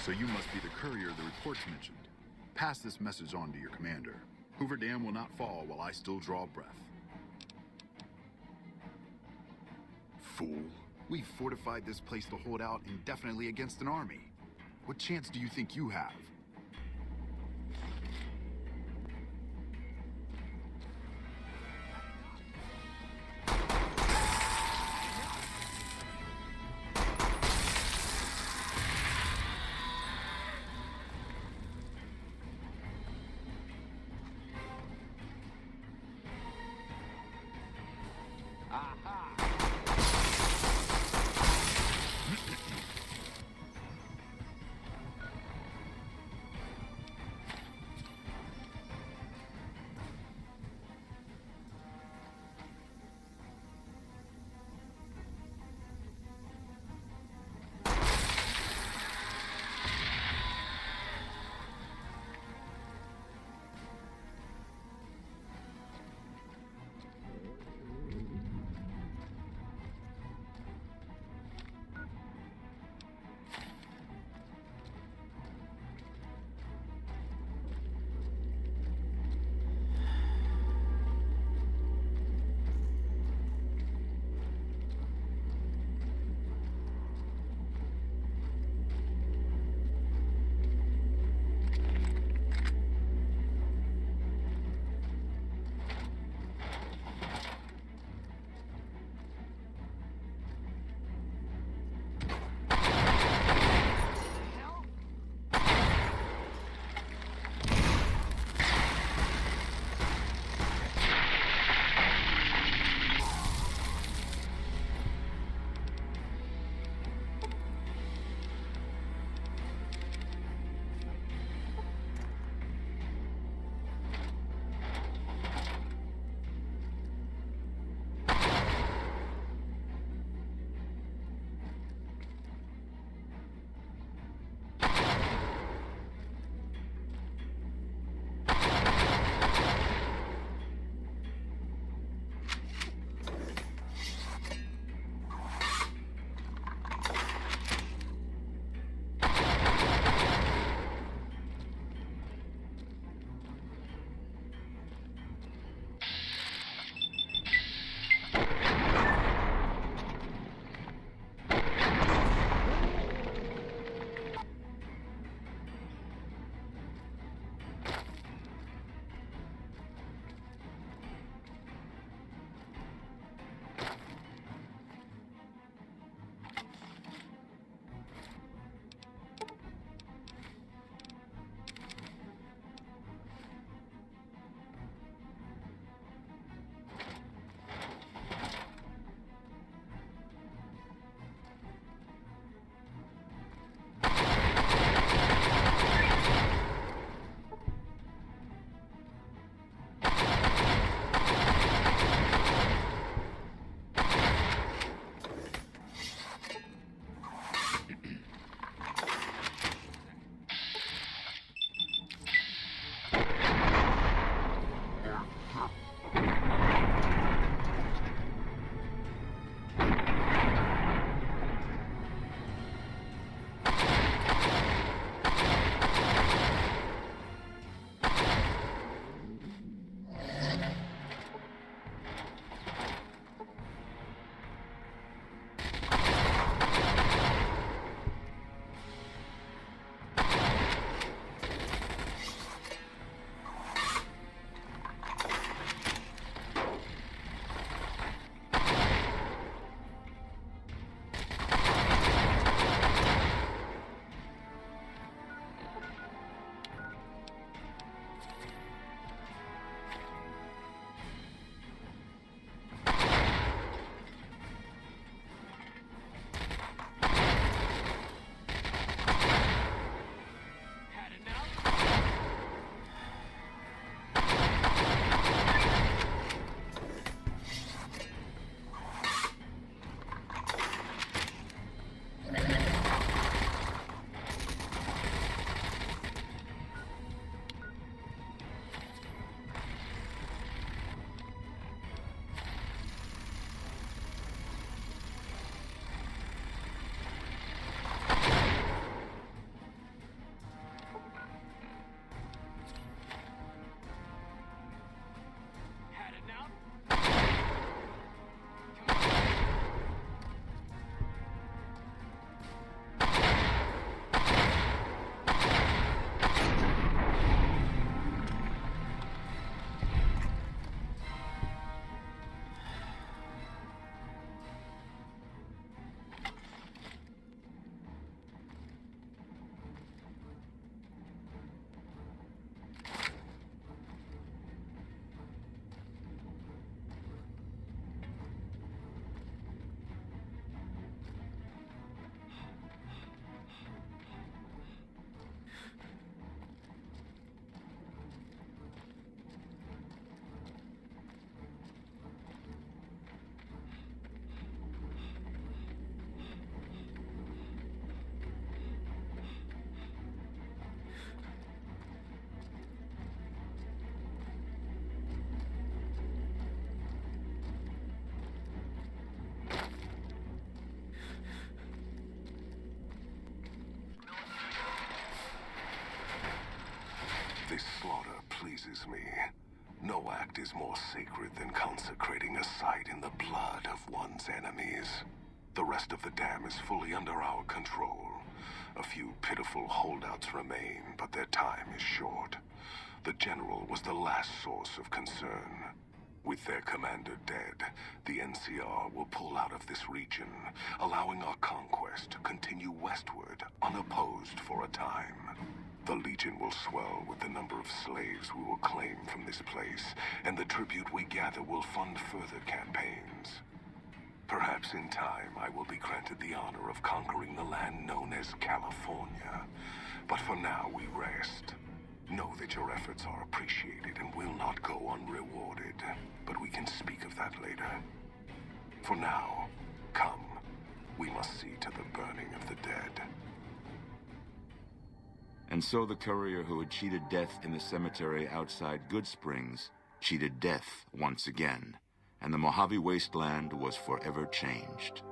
So you must be the courier the reports mentioned. Pass this message on to your commander. Hoover Dam will not fall while I still draw breath. Fool. We've fortified this place to hold out indefinitely against an army. What chance do you think you have? pleases me. No act is more sacred than consecrating a site in the blood of one's enemies. The rest of the dam is fully under our control. A few pitiful holdouts remain, but their time is short. The general was the last source of concern. With their commander dead, the NCR will pull out of this region, allowing our conquest to continue westward, unopposed for a time. The Legion will swell with the number of slaves we will claim from this place, and the tribute we gather will fund further campaigns. Perhaps in time I will be granted the honor of conquering the land known as California. But for now we rest. Know that your efforts are appreciated and will not go unrewarded, but we can speak of that later. For now, come. We must see to the burning of the dead. And so the courier who had cheated death in the cemetery outside Goodsprings cheated death once again, and the Mojave wasteland was forever changed.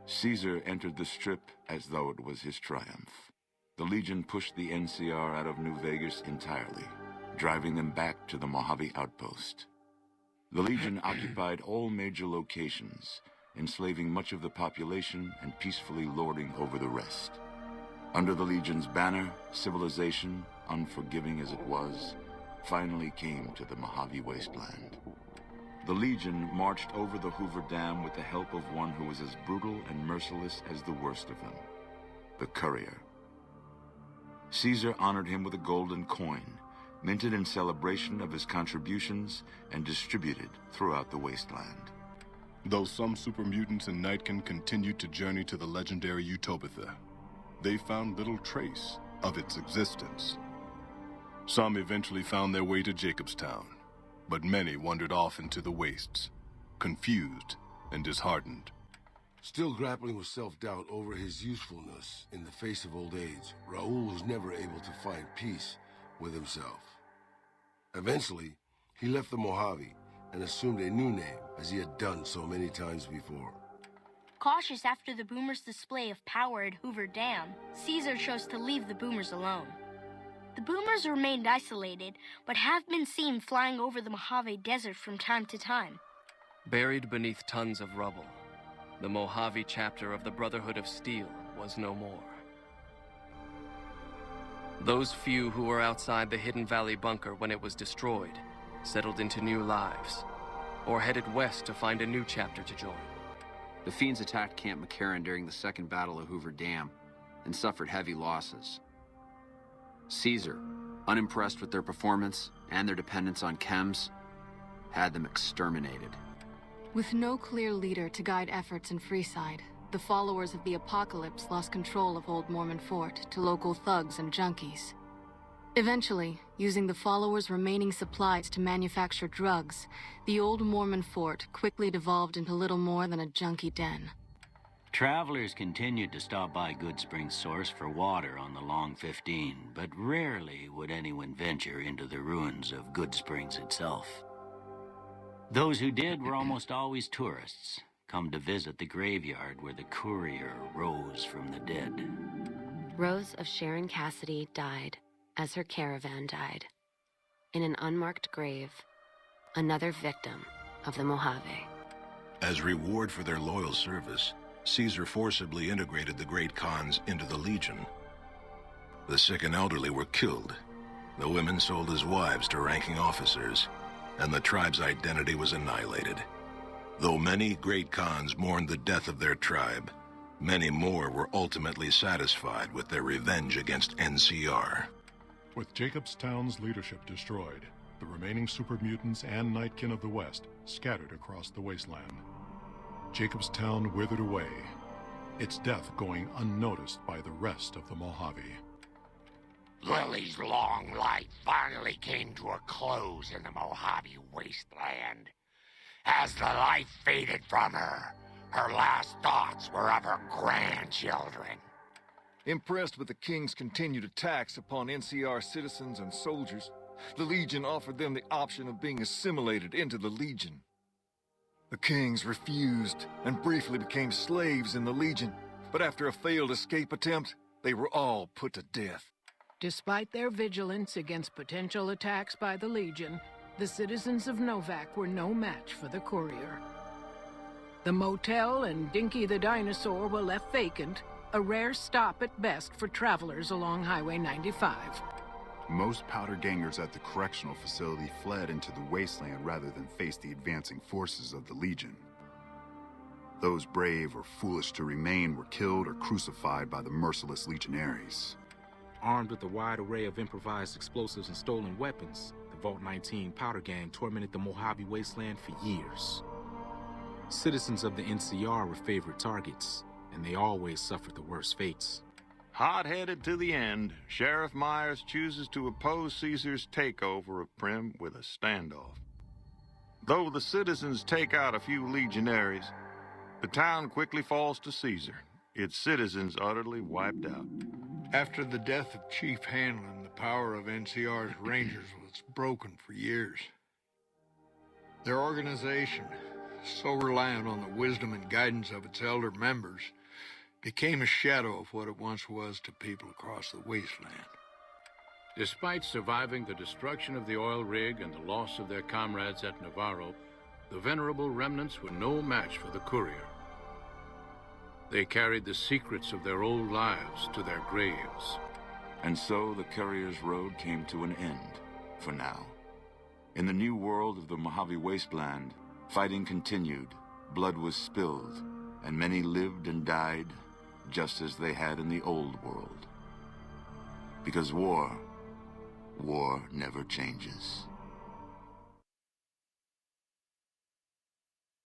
Caesar entered the Strip as though it was his triumph. The Legion pushed the NCR out of New Vegas entirely, driving them back to the Mojave outpost. The Legion occupied all major locations, enslaving much of the population and peacefully lording over the rest. Under the Legion's banner, civilization, unforgiving as it was, finally came to the Mojave wasteland. The Legion marched over the Hoover Dam with the help of one who was as brutal and merciless as the worst of them, the courier. Caesar honored him with a golden coin, minted in celebration of his contributions and distributed throughout the wasteland. Though some super mutants in Nightkin continued to journey to the legendary Utopia, they found little trace of its existence. Some eventually found their way to Jacobstown, but many wandered off into the wastes, confused and disheartened. Still grappling with self-doubt over his usefulness in the face of old age, Raul was never able to find peace with himself. Eventually, he left the Mojave and assumed a new name, as he had done so many times before. Cautious after the Boomers' display of power at Hoover Dam, Caesar chose to leave the Boomers alone. The Boomers remained isolated, but have been seen flying over the Mojave Desert from time to time. Buried beneath tons of rubble, the Mojave chapter of the Brotherhood of Steel was no more. Those few who were outside the Hidden Valley bunker when it was destroyed settled into new lives, or headed west to find a new chapter to join. The Fiends attacked Camp McCarran during the Second Battle of Hoover Dam and suffered heavy losses. Caesar, unimpressed with their performance and their dependence on chems, had them exterminated. With no clear leader to guide efforts in Freeside, the followers of the Apocalypse lost control of Old Mormon Fort to local thugs and junkies. Eventually, using the followers' remaining supplies to manufacture drugs, the Old Mormon Fort quickly devolved into little more than a junkie den. Travelers continued to stop by Goodsprings Source for water on the Long 15, but rarely would anyone venture into the ruins of Goodsprings itself. Those who did were almost always tourists, come to visit the graveyard where the courier rose from the dead. Rose of Sharon Cassidy died as her caravan died. In an unmarked grave, another victim of the Mojave. As reward for their loyal service, Caesar forcibly integrated the Great Khans into the Legion. The sick and elderly were killed. The women sold as wives to ranking officers, and the tribe's identity was annihilated. Though many Great Khans mourned the death of their tribe, many more were ultimately satisfied with their revenge against NCR. With Jacobstown's leadership destroyed, the remaining super mutants and Nightkin of the West scattered across the wasteland. Jacobstown withered away, its death going unnoticed by the rest of the Mojave. Lily's long life finally came to a close in the Mojave wasteland. As the life faded from her, her last thoughts were of her grandchildren. Impressed with the King's continued attacks upon NCR citizens and soldiers, the Legion offered them the option of being assimilated into the Legion. The Kings refused and briefly became slaves in the Legion, but after a failed escape attempt, they were all put to death. Despite their vigilance against potential attacks by the Legion, the citizens of Novak were no match for the courier. The motel and Dinky the dinosaur were left vacant, a rare stop at best for travelers along Highway 95. Most powder gangers at the correctional facility fled into the wasteland rather than face the advancing forces of the Legion. Those brave or foolish to remain were killed or crucified by the merciless legionaries. Armed with a wide array of improvised explosives and stolen weapons, the Vault 19 powder gang tormented the Mojave Wasteland for years. Citizens of the NCR were favorite targets, and they always suffered the worst fates. Hot-headed to the end, Sheriff Myers chooses to oppose Caesar's takeover of Primm with a standoff. Though the citizens take out a few legionaries, the town quickly falls to Caesar, its citizens utterly wiped out. After the death of Chief Hanlon, the power of NCR's Rangers was broken for years. Their organization, so reliant on the wisdom and guidance of its elder members, became a shadow of what it once was to people across the wasteland. Despite surviving the destruction of the oil rig and the loss of their comrades at Navarro, the venerable remnants were no match for the courier. They carried the secrets of their old lives to their graves. And so the courier's road came to an end, for now. In the new world of the Mojave Wasteland, fighting continued, blood was spilled, and many lived and died just as they had in the old world. Because war never changes.